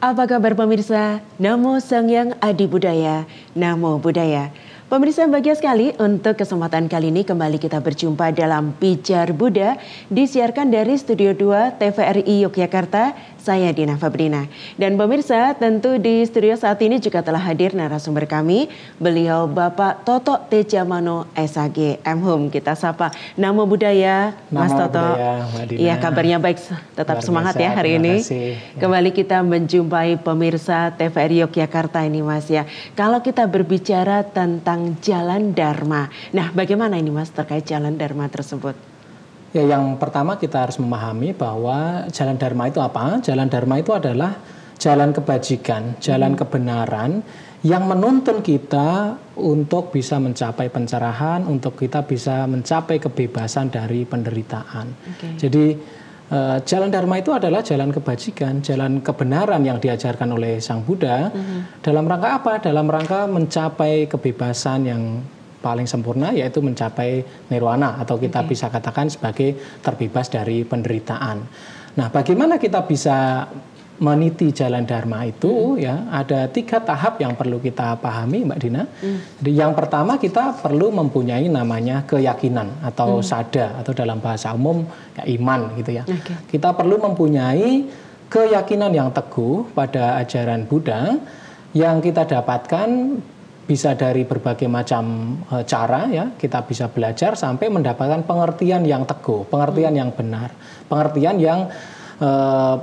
Apa kabar pemirsa? Namo Sangyang Adi Budaya, Namo Buddhaya. Pemirsa, bahagia sekali untuk kesempatan kali ini kembali kita berjumpa dalam Pijar Buddha, disiarkan dari Studio 2 TVRI Yogyakarta, saya Dina Fabrina. Dan pemirsa, tentu di studio saat ini juga telah hadir narasumber kami, beliau Bapak Toto Tejamano SAG M.Hum. Kita sapa, Namo Buddhaya, Mas Toto. Iya, kabarnya baik, tetap semangat ya hari ini. Kembali kita menjumpai pemirsa TVRI Yogyakarta ini Mas ya. Kalau kita berbicara tentang jalan Dharma. Nah, bagaimana ini Mas terkait jalan Dharma tersebut? Ya, yang pertama kita harus memahami bahwa jalan Dharma itu apa? Jalan Dharma itu adalah jalan kebajikan, jalan kebenaran yang menuntun kita untuk bisa mencapai pencerahan, untuk kita bisa mencapai kebebasan dari penderitaan. Jadi jalan Dharma itu adalah jalan kebajikan, jalan kebenaran yang diajarkan oleh Sang Buddha. Dalam rangka apa? Dalam rangka mencapai kebebasan yang paling sempurna, yaitu mencapai nirwana, atau kita bisa katakan sebagai terbebas dari penderitaan. Nah, bagaimana kita bisa meniti jalan Dharma itu? Ya, ada 3 tahap yang perlu kita pahami, Mbak Dina. Jadi yang pertama, kita perlu mempunyai namanya keyakinan atau sada, atau dalam bahasa umum ya, iman gitu ya. Kita perlu mempunyai keyakinan yang teguh pada ajaran Buddha yang kita dapatkan bisa dari berbagai macam cara ya. Kita bisa belajar sampai mendapatkan pengertian yang teguh, pengertian yang benar, pengertian yang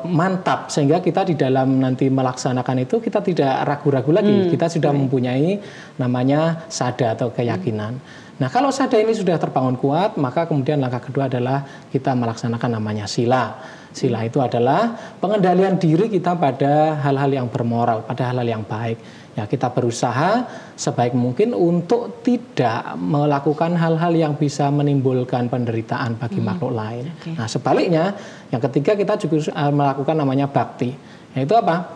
mantap, sehingga kita di dalam nanti melaksanakan itu kita tidak ragu-ragu lagi. Kita sudah mempunyai namanya sada atau keyakinan. Nah, kalau sada ini sudah terbangun kuat, maka kemudian langkah kedua adalah kita melaksanakan namanya sila. Sila itu adalah pengendalian diri kita pada hal-hal yang bermoral, pada hal-hal yang baik. Ya, kita berusaha sebaik mungkin untuk tidak melakukan hal-hal yang bisa menimbulkan penderitaan bagi makhluk lain. Nah, sebaliknya, yang ketiga kita juga melakukan namanya bakti. Yaitu apa?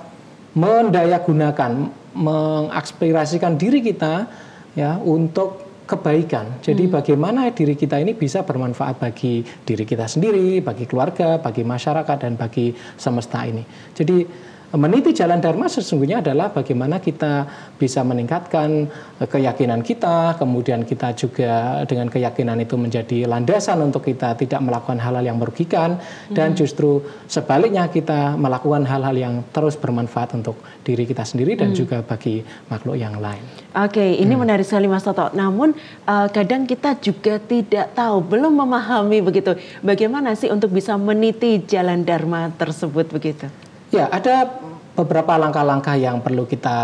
Mendayagunakan, mengaspirasikan diri kita ya untuk kebaikan. Jadi bagaimana diri kita ini bisa bermanfaat bagi diri kita sendiri, bagi keluarga, bagi masyarakat, dan bagi semesta ini. Jadi meniti jalan Dharma sesungguhnya adalah bagaimana kita bisa meningkatkan keyakinan kita, kemudian kita juga dengan keyakinan itu menjadi landasan untuk kita tidak melakukan hal-hal yang merugikan, dan justru sebaliknya kita melakukan hal-hal yang terus bermanfaat untuk diri kita sendiri dan juga bagi makhluk yang lain. Oke, ini menarik sekali Mas Toto. Namun kadang kita juga tidak tahu, belum memahami begitu. Bagaimana sih untuk bisa meniti jalan Dharma tersebut begitu? Ya, ada beberapa langkah-langkah yang perlu kita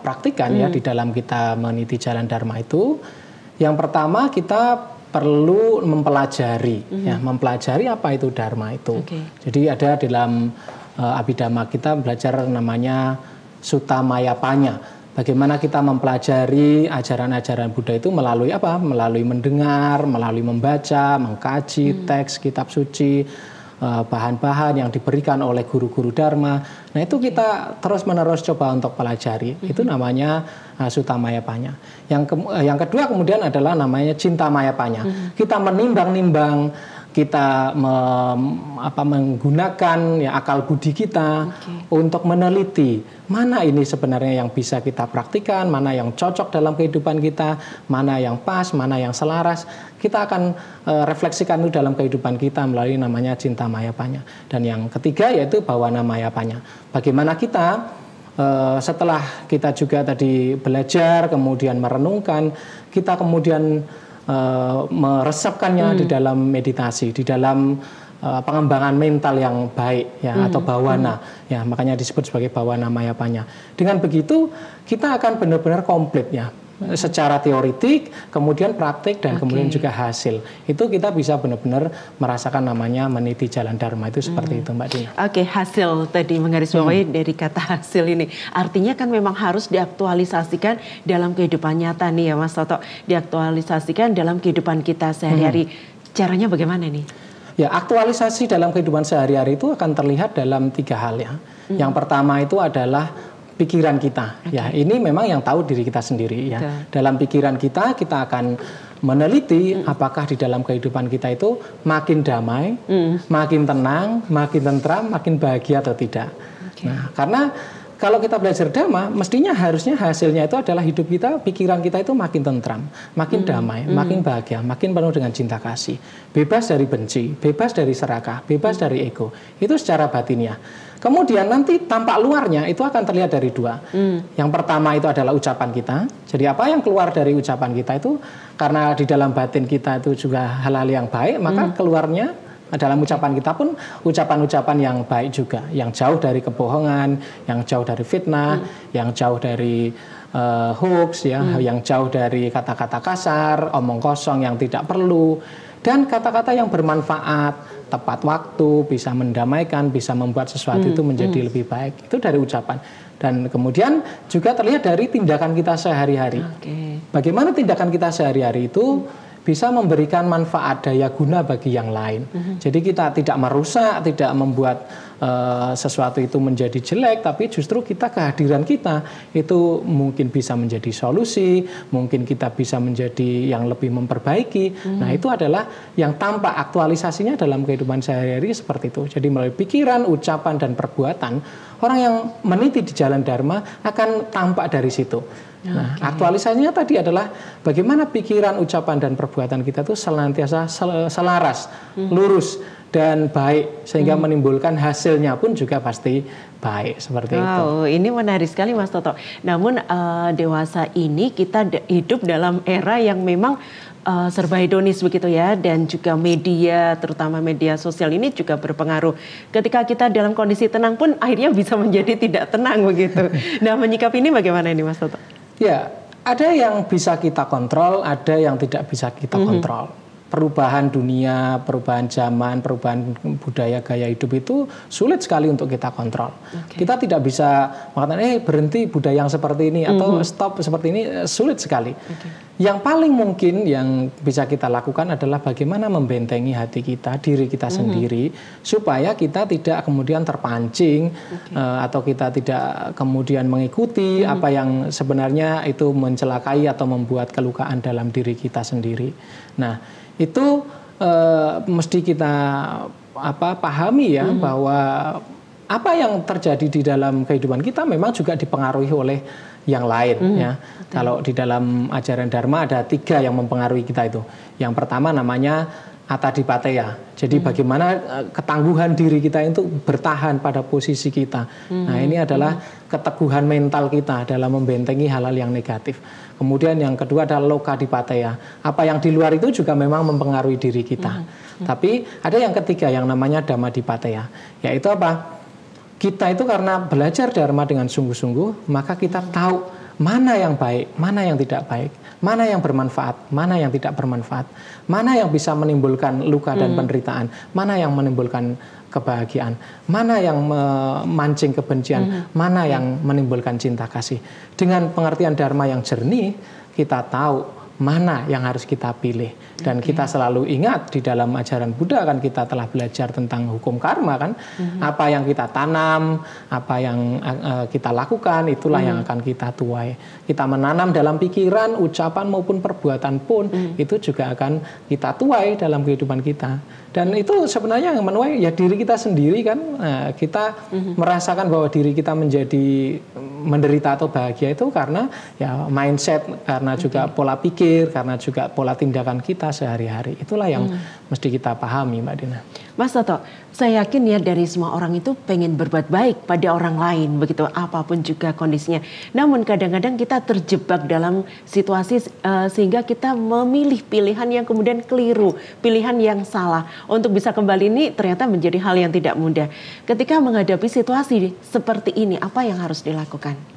praktikkan ya di dalam kita meniti jalan Dharma itu. Yang pertama, kita perlu mempelajari, ya, mempelajari apa itu Dharma itu. Jadi ada dalam Abhidhamma kita belajar namanya Sutta Mayapanya. Bagaimana kita mempelajari ajaran-ajaran Buddha itu melalui apa? Melalui mendengar, melalui membaca, mengkaji teks, kitab suci, bahan-bahan yang diberikan oleh guru-guru Dharma. Nah, itu kita terus-menerus coba untuk pelajari. Itu namanya Sutta Mayapanya. Yang kedua kemudian adalah namanya Cinta Mayapanya. Kita menimbang-nimbang, kita menggunakan ya, akal budi kita untuk meneliti mana ini sebenarnya yang bisa kita praktikkan, mana yang cocok dalam kehidupan kita, mana yang pas, mana yang selaras. Kita akan refleksikan itu dalam kehidupan kita melalui namanya Cinta Mayapanya. Dan yang ketiga yaitu Bhavana Mayapanya. Bagaimana kita setelah kita juga tadi belajar, kemudian merenungkan, kita kemudian meresapkannya di dalam meditasi, di dalam pengembangan mental yang baik ya, atau bhavana ya, makanya disebut sebagai Bhavana Mayapanya. Dengan begitu kita akan benar-benar komplit ya, secara teoritik, kemudian praktik, dan kemudian juga hasil. Itu kita bisa benar-benar merasakan namanya meniti jalan Dharma itu seperti itu, Mbak Dina. Hasil tadi menggarisbawahi dari kata hasil ini. Artinya kan memang harus diaktualisasikan dalam kehidupan nyata nih ya Mas Toto. Diaktualisasikan dalam kehidupan kita sehari-hari. Caranya bagaimana nih? Ya, aktualisasi dalam kehidupan sehari-hari itu akan terlihat dalam 3 hal ya. Yang pertama itu adalah pikiran kita. Ya, ini memang yang tahu diri kita sendiri ya. Dalam pikiran kita akan meneliti apakah di dalam kehidupan kita itu makin damai, makin tenang, makin tentram, makin bahagia atau tidak. Nah, karena kalau kita belajar dhamma, mestinya harusnya hasilnya itu adalah hidup kita, pikiran kita itu makin tentram, makin damai, makin bahagia, makin penuh dengan cinta kasih, bebas dari benci, bebas dari serakah, bebas dari ego. Itu secara batinnya. Kemudian nanti tampak luarnya itu akan terlihat dari dua. Yang pertama itu adalah ucapan kita. Jadi apa yang keluar dari ucapan kita itu, karena di dalam batin kita itu juga hal-hal yang baik, maka keluarnya dalam ucapan kita pun ucapan-ucapan yang baik juga, yang jauh dari kebohongan, yang jauh dari fitnah, yang jauh dari hoax, ya, yang jauh dari kata-kata kasar, omong kosong yang tidak perlu, dan kata-kata yang bermanfaat, tepat waktu, bisa mendamaikan, bisa membuat sesuatu itu menjadi lebih baik. Itu dari ucapan. Dan kemudian juga terlihat dari tindakan kita sehari-hari. Bagaimana tindakan kita sehari-hari itu bisa memberikan manfaat daya guna bagi yang lain. Jadi kita tidak merusak, tidak membuat sesuatu itu menjadi jelek, tapi justru kita, kehadiran kita itu mungkin bisa menjadi solusi, mungkin kita bisa menjadi yang lebih memperbaiki. Nah, itu adalah yang tampak aktualisasinya dalam kehidupan sehari-hari seperti itu. Jadi melalui pikiran, ucapan, dan perbuatan, orang yang meniti di jalan dharma akan tampak dari situ. Nah, aktualisasinya tadi adalah bagaimana pikiran, ucapan, dan perbuatan kita itu senantiasa selaras, lurus, dan baik, sehingga menimbulkan hasilnya pun juga pasti baik, seperti itu. Ini menarik sekali, Mas Toto. Namun dewasa ini kita hidup dalam era yang memang serba hedonis begitu ya, dan juga media, terutama media sosial ini juga berpengaruh. Ketika kita dalam kondisi tenang pun akhirnya bisa menjadi tidak tenang begitu. Nah, menyikapi ini bagaimana ini, Mas Toto? Ya, ada yang bisa kita kontrol, ada yang tidak bisa kita kontrol. Perubahan dunia, perubahan zaman, perubahan budaya, gaya hidup itu sulit sekali untuk kita kontrol. Kita tidak bisa mengatakan, berhenti budaya yang seperti ini, atau stop seperti ini, sulit sekali. Yang paling mungkin yang bisa kita lakukan adalah bagaimana membentengi hati kita, diri kita sendiri, supaya kita tidak kemudian terpancing, atau kita tidak kemudian mengikuti apa yang sebenarnya itu mencelakai atau membuat kelukaan dalam diri kita sendiri. Nah, itu mesti kita pahami ya, bahwa apa yang terjadi di dalam kehidupan kita memang juga dipengaruhi oleh yang lain ya. Kalau di dalam ajaran Dharma ada 3 yang mempengaruhi kita itu. Yang pertama namanya Atadipateya. Jadi bagaimana ketangguhan diri kita itu bertahan pada posisi kita. Nah, ini adalah keteguhan mental kita dalam membentengi hal-hal yang negatif. Kemudian yang kedua adalah Lokadipateya. Apa yang di luar itu juga memang mempengaruhi diri kita. Tapi ada yang ketiga yang namanya Dhammadipateya. Yaitu apa? Kita itu karena belajar Dharma dengan sungguh-sungguh, maka kita tahu mana yang baik, mana yang tidak baik, mana yang bermanfaat, mana yang tidak bermanfaat, mana yang bisa menimbulkan luka dan penderitaan, mana yang menimbulkan kebahagiaan, mana yang memancing kebencian, mana yang menimbulkan cinta kasih. Dengan pengertian Dharma yang jernih, kita tahu mana yang harus kita pilih. Dan kita selalu ingat di dalam ajaran Buddha kan kita telah belajar tentang hukum karma kan. Apa yang kita tanam, apa yang kita lakukan, itulah yang akan kita tuai. Kita menanam dalam pikiran, ucapan maupun perbuatan pun itu juga akan kita tuai dalam kehidupan kita. Dan itu sebenarnya yang menuai ya diri kita sendiri kan. Kita merasakan bahwa diri kita menjadi menderita atau bahagia itu karena ya mindset, karena juga pola pikir, karena juga pola tindakan kita sehari-hari. Itulah yang mesti kita pahami, Mbak Dina. Mas Toto, saya yakin ya dari semua orang itu pengen berbuat baik pada orang lain, begitu apapun juga kondisinya. Namun kadang-kadang kita terjebak dalam situasi sehingga kita memilih pilihan yang kemudian keliru, pilihan yang salah. Untuk bisa kembali ini ternyata menjadi hal yang tidak mudah. Ketika menghadapi situasi seperti ini, apa yang harus dilakukan?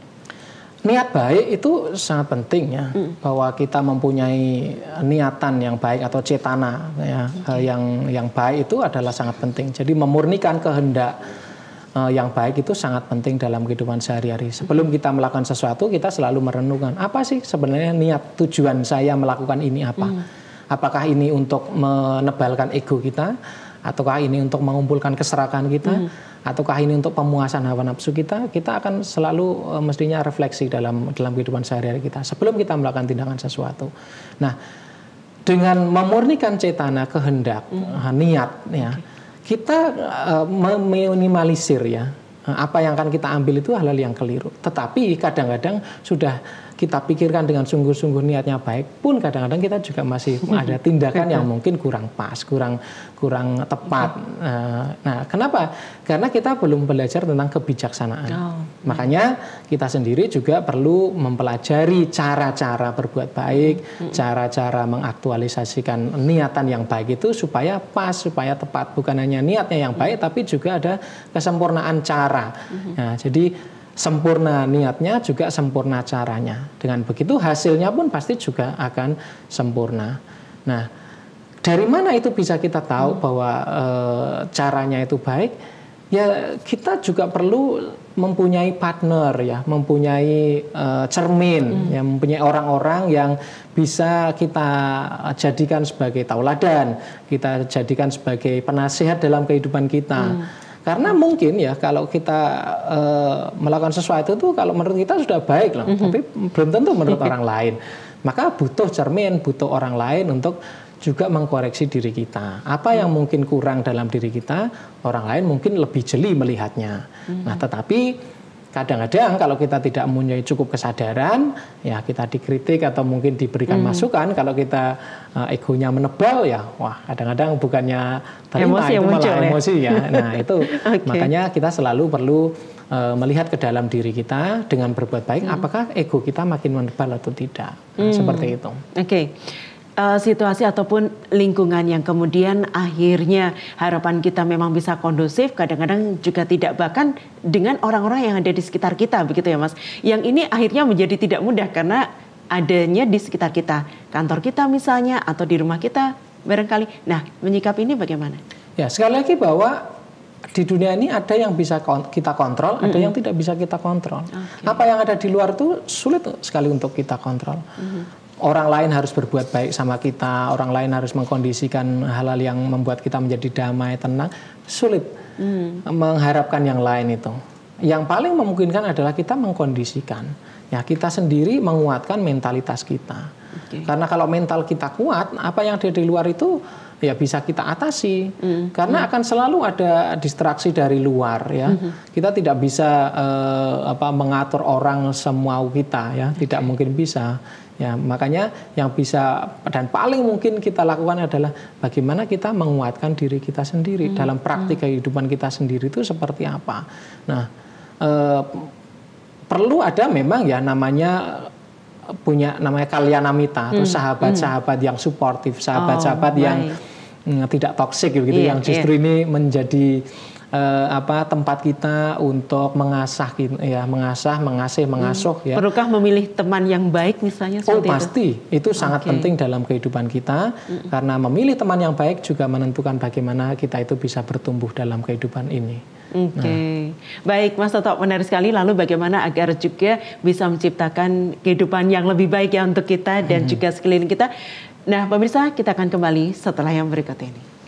Niat baik itu sangat penting ya, bahwa kita mempunyai niatan yang baik atau cetana ya, yang baik itu adalah sangat penting. Jadi memurnikan kehendak yang baik itu sangat penting dalam kehidupan sehari-hari. Sebelum kita melakukan sesuatu, kita selalu merenungkan apa sih sebenarnya niat tujuan saya melakukan ini apa? Apakah ini untuk menebalkan ego kita? Ataukah ini untuk mengumpulkan keserakahan kita, ataukah ini untuk pemuasan hawa nafsu kita? Kita akan selalu mestinya refleksi dalam kehidupan sehari-hari kita sebelum kita melakukan tindakan sesuatu. Nah, dengan memurnikan cetana, kehendak, niat, ya, kita meminimalisir ya apa yang akan kita ambil itu hal-hal yang keliru. Tetapi kadang-kadang sudah kita pikirkan dengan sungguh-sungguh niatnya baik pun kadang-kadang kita juga masih ada tindakan yang mungkin kurang pas, kurang tepat. Nah, kenapa? Karena kita belum belajar tentang kebijaksanaan. Makanya kita sendiri juga perlu mempelajari cara-cara berbuat baik, cara-cara mengaktualisasikan niatan yang baik itu supaya pas, supaya tepat. Bukan hanya niatnya yang baik, tapi juga ada kesempurnaan cara. Nah, jadi sempurna niatnya juga sempurna caranya. Dengan begitu hasilnya pun pasti juga akan sempurna. Nah, dari mana itu bisa kita tahu bahwa caranya itu baik? Ya, kita juga perlu mempunyai partner ya, mempunyai cermin, ya, mempunyai orang-orang yang bisa kita jadikan sebagai tauladan, kita jadikan sebagai penasihat dalam kehidupan kita. Karena mungkin ya kalau kita melakukan sesuatu itu kalau menurut kita sudah baik loh, tapi belum tentu menurut orang lain. Maka butuh cermin, butuh orang lain untuk juga mengkoreksi diri kita. Apa yang mungkin kurang dalam diri kita, orang lain mungkin lebih jeli melihatnya. Nah, tetapi kadang-kadang kalau kita tidak mempunyai cukup kesadaran, ya kita dikritik atau mungkin diberikan masukan. Kalau kita egonya menebal, ya wah kadang-kadang bukannya terima, emosi itu malah muncul, emosi ya. Nah itu makanya kita selalu perlu melihat ke dalam diri kita dengan berbuat baik. Apakah ego kita makin menebal atau tidak? Nah, seperti itu. Situasi ataupun lingkungan yang kemudian akhirnya harapan kita memang bisa kondusif, kadang-kadang juga tidak, bahkan dengan orang-orang yang ada di sekitar kita, begitu ya Mas. Yang ini akhirnya menjadi tidak mudah karena adanya di sekitar kita, kantor kita misalnya atau di rumah kita barangkali. Nah, menyikapi ini bagaimana? Ya, sekali lagi bahwa di dunia ini ada yang bisa kita kontrol, ada yang tidak bisa kita kontrol. Apa yang ada di luar itu sulit sekali untuk kita kontrol. Orang lain harus berbuat baik sama kita, orang lain harus mengkondisikan hal-hal yang membuat kita menjadi damai, tenang. Sulit mengharapkan yang lain itu. Yang paling memungkinkan adalah kita mengkondisikan. Ya, kita sendiri menguatkan mentalitas kita. Karena kalau mental kita kuat, apa yang ada di luar itu ya bisa kita atasi. Karena akan selalu ada distraksi dari luar ya. Kita tidak bisa mengatur orang semau kita ya, tidak mungkin bisa. Ya, makanya yang bisa dan paling mungkin kita lakukan adalah bagaimana kita menguatkan diri kita sendiri dalam praktik kehidupan kita sendiri itu seperti apa. Nah, perlu ada memang ya namanya kalyanamita atau sahabat-sahabat yang suportif, sahabat-sahabat yang tidak toksik gitu, yang justru ini menjadi tempat kita untuk mengasah ya, mengasuh ya. Perlukah memilih teman yang baik misalnya seperti itu? Pasti, itu sangat penting dalam kehidupan kita karena memilih teman yang baik juga menentukan bagaimana kita itu bisa bertumbuh dalam kehidupan ini. Baik Mas Toto, menarik sekali. Lalu bagaimana agar juga bisa menciptakan kehidupan yang lebih baik ya untuk kita dan juga sekeliling kita. Nah pemirsa, kita akan kembali setelah yang berikut ini.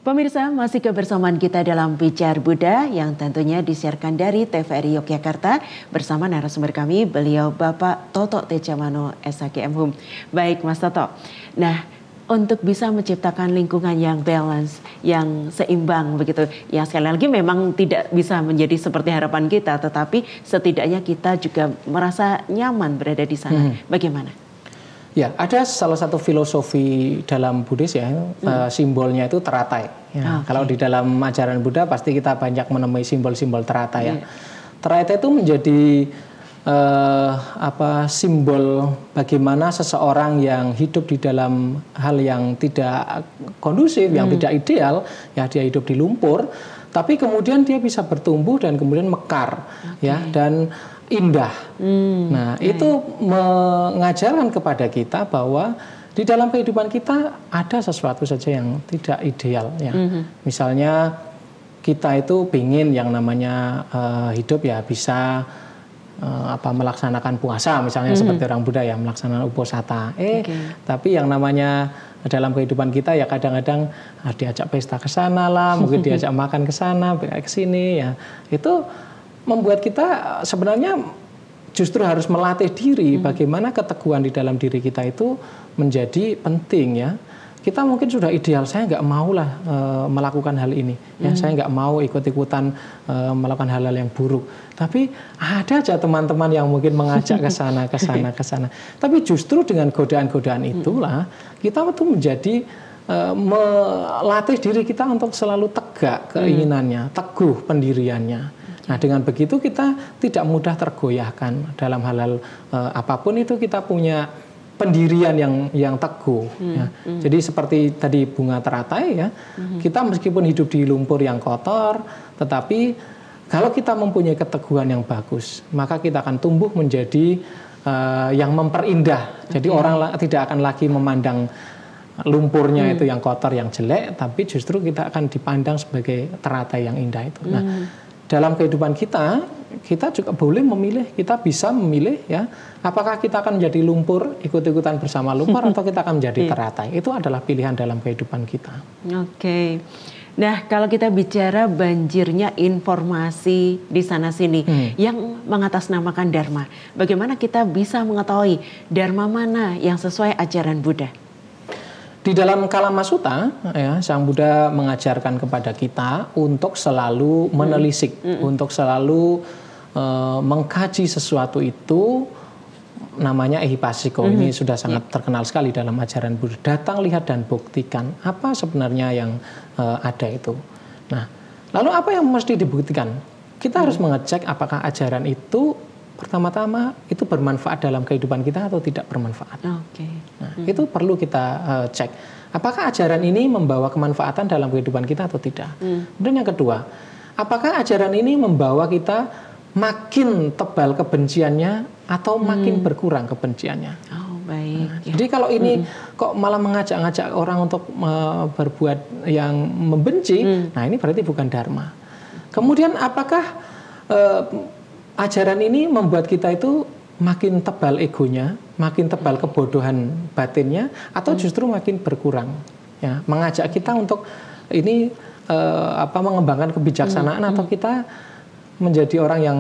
Pemirsa, masih kebersamaan kita dalam Bicara Buddha yang tentunya disiarkan dari TVRI Yogyakarta bersama narasumber kami, beliau Bapak Toto Tejamano SHGM Hum. Baik Mas Toto, nah untuk bisa menciptakan lingkungan yang balance, yang seimbang begitu, yang sekali lagi memang tidak bisa menjadi seperti harapan kita, tetapi setidaknya kita juga merasa nyaman berada di sana. Bagaimana? Ya, ada salah satu filosofi dalam Buddhis ya, simbolnya itu teratai. Ya, kalau di dalam ajaran Buddha pasti kita banyak menemui simbol-simbol teratai ya. Teratai itu menjadi simbol bagaimana seseorang yang hidup di dalam hal yang tidak kondusif, yang tidak ideal, ya dia hidup di lumpur, tapi kemudian dia bisa bertumbuh dan kemudian mekar, ya, dan indah. Nah, itu mengajarkan kepada kita bahwa di dalam kehidupan kita ada sesuatu saja yang tidak ideal ya. Misalnya kita itu ingin yang namanya hidup ya bisa melaksanakan puasa misalnya seperti orang Buddha ya, melaksanakan uposatha. Tapi yang namanya dalam kehidupan kita ya kadang-kadang diajak pesta ke sana lah, mungkin diajak makan ke sana, ke sini ya. Itu membuat kita sebenarnya justru harus melatih diri bagaimana keteguhan di dalam diri kita itu menjadi penting ya. Kita mungkin sudah ideal, saya nggak mau lah melakukan hal ini, ya saya nggak mau ikut-ikutan melakukan hal-hal yang buruk. Tapi ada aja teman-teman yang mungkin mengajak ke sana, ke sana, ke sana. Tapi justru dengan godaan-godaan itulah kita tuh menjadi melatih diri kita untuk selalu tegak keinginannya, teguh pendiriannya. Nah dengan begitu kita tidak mudah tergoyahkan dalam hal-hal apapun itu kita punya pendirian yang teguh. Ya. Jadi seperti tadi bunga teratai ya, kita meskipun hidup di lumpur yang kotor, tetapi kalau kita mempunyai keteguhan yang bagus, maka kita akan tumbuh menjadi yang memperindah. Jadi orang tidak akan lagi memandang lumpurnya itu yang kotor, yang jelek, tapi justru kita akan dipandang sebagai teratai yang indah itu. Nah, dalam kehidupan kita juga boleh memilih, kita bisa memilih ya, apakah kita akan menjadi lumpur, ikut-ikutan bersama lumpur atau kita akan menjadi teratai. Itu adalah pilihan dalam kehidupan kita. Oke. Nah, kalau kita bicara banjirnya informasi di sana-sini yang mengatasnamakan Dharma, bagaimana kita bisa mengetahui Dharma mana yang sesuai ajaran Buddha? Di dalam Kalamasuta, ya, Sang Buddha mengajarkan kepada kita untuk selalu menelisik, untuk selalu mengkaji sesuatu itu, namanya ehipassiko. Ini sudah sangat terkenal sekali dalam ajaran Buddha. Datang, lihat, dan buktikan apa sebenarnya yang ada itu. Nah, lalu apa yang mesti dibuktikan? Kita harus mengecek apakah ajaran itu pertama-tama itu bermanfaat dalam kehidupan kita atau tidak bermanfaat. Nah, itu perlu kita cek. Apakah ajaran ini membawa kemanfaatan dalam kehidupan kita atau tidak? Kemudian yang kedua, apakah ajaran ini membawa kita makin tebal kebenciannya atau makin berkurang kebenciannya? Oh, baik. Nah, jadi kalau ini kok malah mengajak-ngajak orang untuk berbuat yang membenci, nah ini berarti bukan Dharma. Kemudian apakah ajaran ini membuat kita itu makin tebal egonya, makin tebal kebodohan batinnya, atau justru makin berkurang? Ya, mengajak kita untuk ini mengembangkan kebijaksanaan atau kita menjadi orang yang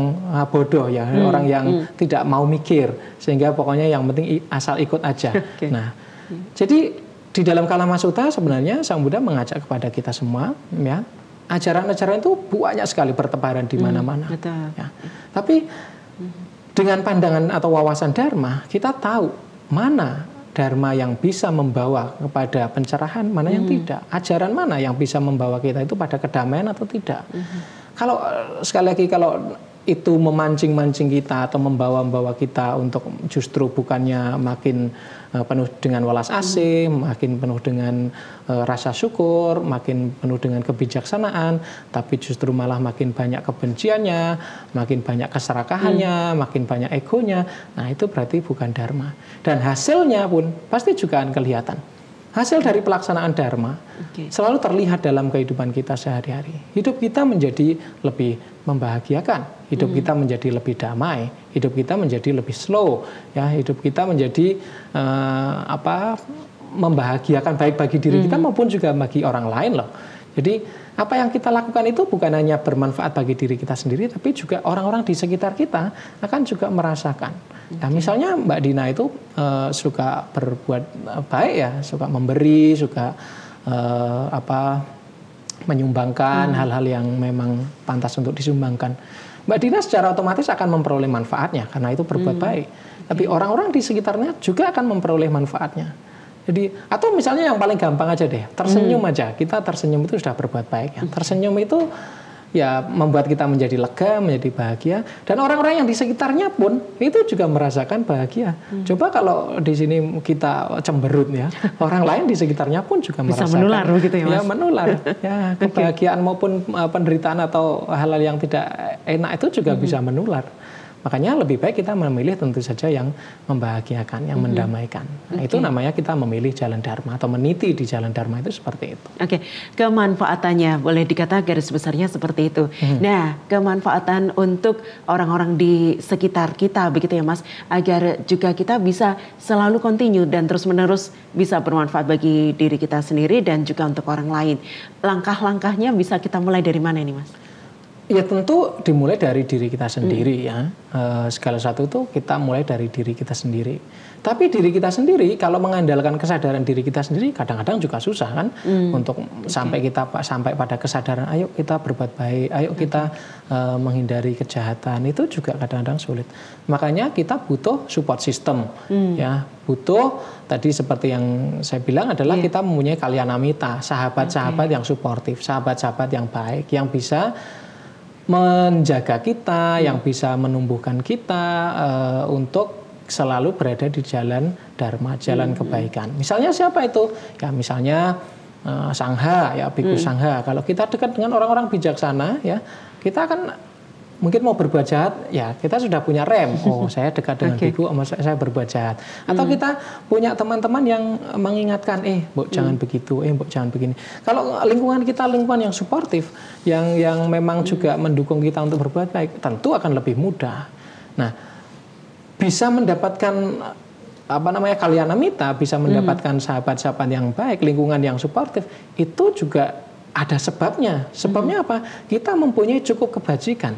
bodoh ya, orang yang tidak mau mikir, sehingga pokoknya yang penting asal ikut aja. Nah, jadi di dalam Kalamasuta sebenarnya Sang Buddha mengajak kepada kita semua, ya. Ajaran-ajaran itu banyak sekali bertebaran di mana-mana. Ya. Tapi dengan pandangan atau wawasan Dharma, kita tahu mana Dharma yang bisa membawa kepada pencerahan, mana yang tidak. Ajaran mana yang bisa membawa kita itu pada kedamaian atau tidak. Kalau sekali lagi kalau itu memancing-mancing kita atau membawa-bawa kita untuk justru bukannya makin penuh dengan welas asih, makin penuh dengan rasa syukur, makin penuh dengan kebijaksanaan, tapi justru malah makin banyak kebenciannya, makin banyak keserakahannya, makin banyak egonya, nah itu berarti bukan Dharma. Dan hasilnya pun pasti juga akan kelihatan. Hasil dari pelaksanaan Dharma selalu terlihat dalam kehidupan kita sehari-hari. Hidup kita menjadi lebih membahagiakan, hidup kita menjadi lebih damai, hidup kita menjadi lebih slow, ya, hidup kita menjadi membahagiakan baik bagi diri kita maupun juga bagi orang lain loh. Jadi apa yang kita lakukan itu bukan hanya bermanfaat bagi diri kita sendiri, tapi juga orang-orang di sekitar kita akan juga merasakan. Nah, misalnya Mbak Dina itu suka berbuat baik ya, suka memberi, suka menyumbangkan hal-hal yang memang pantas untuk disumbangkan. Mbak Dina secara otomatis akan memperoleh manfaatnya karena itu berbuat baik. Tapi orang-orang di sekitarnya juga akan memperoleh manfaatnya. Jadi atau misalnya yang paling gampang aja deh, tersenyum aja. Kita tersenyum itu sudah berbuat baik ya. Tersenyum itu ya membuat kita menjadi lega, menjadi bahagia, dan orang-orang yang di sekitarnya pun itu juga merasakan bahagia. Coba kalau di sini kita cemberut ya, orang lain di sekitarnya pun juga bisa merasakan. Menular begitu ya, Mas? Ya, menular. Ya, kebahagiaan maupun penderitaan atau hal-hal yang tidak enak itu juga bisa menular. Makanya lebih baik kita memilih tentu saja yang membahagiakan, yang mendamaikan. Nah, itu namanya kita memilih jalan Dharma atau meniti di jalan Dharma itu seperti itu. Oke, kemanfaatannya boleh dikata garis besarnya seperti itu. Nah, kemanfaatan untuk orang-orang di sekitar kita begitu ya Mas, agar juga kita bisa selalu continue dan terus-menerus bisa bermanfaat bagi diri kita sendiri dan juga untuk orang lain. Langkah-langkahnya bisa kita mulai dari mana ini Mas? Ya tentu dimulai dari diri kita sendiri ya. Segala sesuatu itu kita mulai dari diri kita sendiri. Tapi diri kita sendiri kalau mengandalkan kesadaran diri kita sendiri kadang-kadang juga susah kan untuk sampai pada kesadaran ayo kita berbuat baik, ayo kita menghindari kejahatan, itu juga kadang-kadang sulit. Makanya kita butuh support system ya, butuh tadi seperti yang saya bilang adalah kita mempunyai kalyanamita, sahabat-sahabat yang suportif, sahabat-sahabat yang baik yang bisa menjaga kita, yang bisa menumbuhkan kita untuk selalu berada di jalan dharma, jalan kebaikan. Misalnya siapa itu? Ya misalnya sangha, ya biku sangha. Kalau kita dekat dengan orang-orang bijaksana, ya kita akan mungkin mau berbuat jahat, ya kita sudah punya rem. Oh, saya dekat dengan biku, saya berbuat jahat. Atau kita punya teman-teman yang mengingatkan, Mbok jangan begitu, Mbok jangan begini. Kalau lingkungan kita lingkungan yang suportif, yang memang juga mendukung kita untuk berbuat baik, tentu akan lebih mudah. Nah, bisa mendapatkan kalyanamita, bisa mendapatkan sahabat-sahabat yang baik, lingkungan yang suportif, itu juga ada sebabnya. Sebabnya apa? Kita mempunyai cukup kebajikan.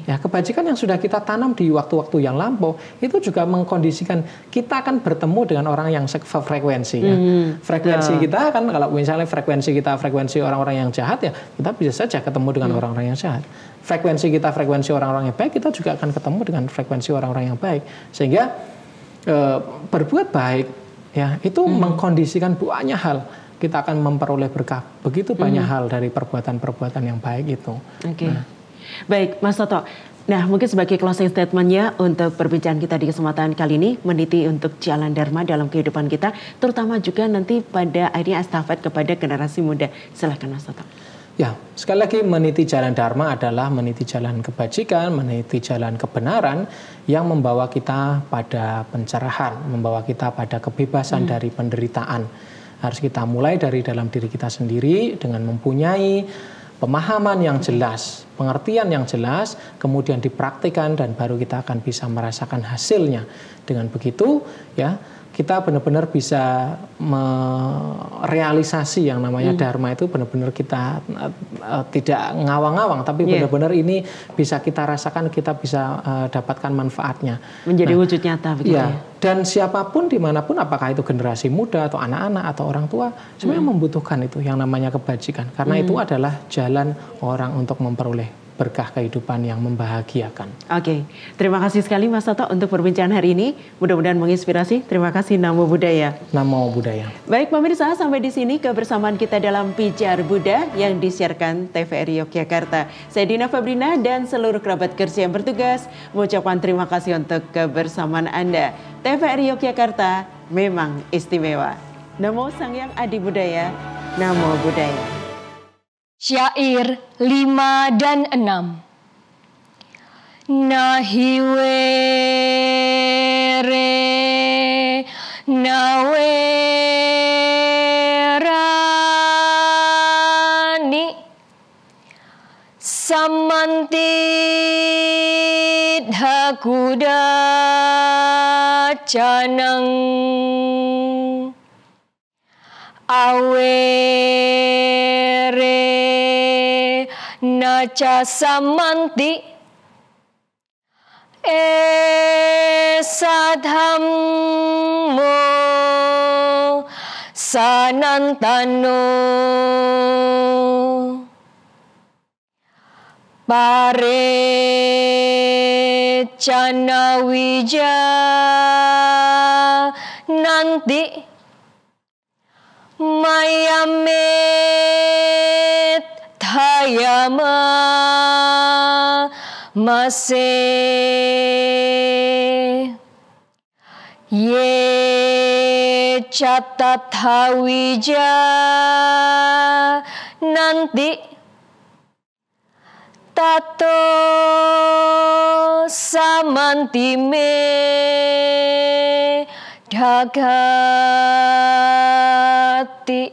Ya, kebajikan yang sudah kita tanam di waktu-waktu yang lampau itu juga mengkondisikan kita akan bertemu dengan orang yang frekuensi. Ya. Frekuensi kita kan kalau misalnya frekuensi kita frekuensi orang-orang yang jahat, ya kita bisa saja ketemu dengan orang-orang yang jahat. Frekuensi kita frekuensi orang-orang yang baik, kita juga akan ketemu dengan frekuensi orang-orang yang baik. Sehingga berbuat baik, ya itu mengkondisikan banyak hal. Kita akan memperoleh berkah begitu banyak hal dari perbuatan-perbuatan yang baik itu. Baik, Mas Toto. Nah, mungkin sebagai closing statement-nya untuk perbincangan kita di kesempatan kali ini, meniti untuk jalan dharma dalam kehidupan kita, terutama juga nanti pada akhirnya estafet kepada generasi muda. Silakan Mas Toto. Ya, sekali lagi meniti jalan dharma adalah meniti jalan kebajikan, meniti jalan kebenaran yang membawa kita pada pencerahan, membawa kita pada kebebasan dari penderitaan. Harus kita mulai dari dalam diri kita sendiri dengan mempunyai pemahaman yang jelas, pengertian yang jelas, kemudian dipraktikkan dan baru kita akan bisa merasakan hasilnya. Dengan begitu, ya kita benar-benar bisa merealisasi yang namanya dharma itu benar-benar kita tidak ngawang-ngawang, tapi benar-benar ini bisa kita rasakan, kita bisa dapatkan manfaatnya. Menjadi wujud nyata begitu ya. Dan siapapun dimanapun, apakah itu generasi muda atau anak-anak atau orang tua, sebenarnya membutuhkan itu yang namanya kebajikan. Karena itu adalah jalan orang untuk memperoleh berkah kehidupan yang membahagiakan. Oke, terima kasih sekali Mas Toto untuk perbincangan hari ini. Mudah-mudahan menginspirasi. Terima kasih. Namo Buddhaya. Namo Buddhaya. Baik pemirsa, sampai di sini kebersamaan kita dalam Pijar Buddha yang disiarkan TVRI Yogyakarta. Saya Dina Fabrina dan seluruh kerabat kerja yang bertugas mengucapkan terima kasih untuk kebersamaan Anda. TVRI Yogyakarta memang istimewa. Namo Sangyang Adi Budaya. Namo Buddhaya. Syair 5 dan 6. Nahi were nawerani samantid hakuda canang awere naca samanti sadhammo sanantano pare cana wija nanti mayamet thayama mase ye catatawija nanti tato samantime dhagati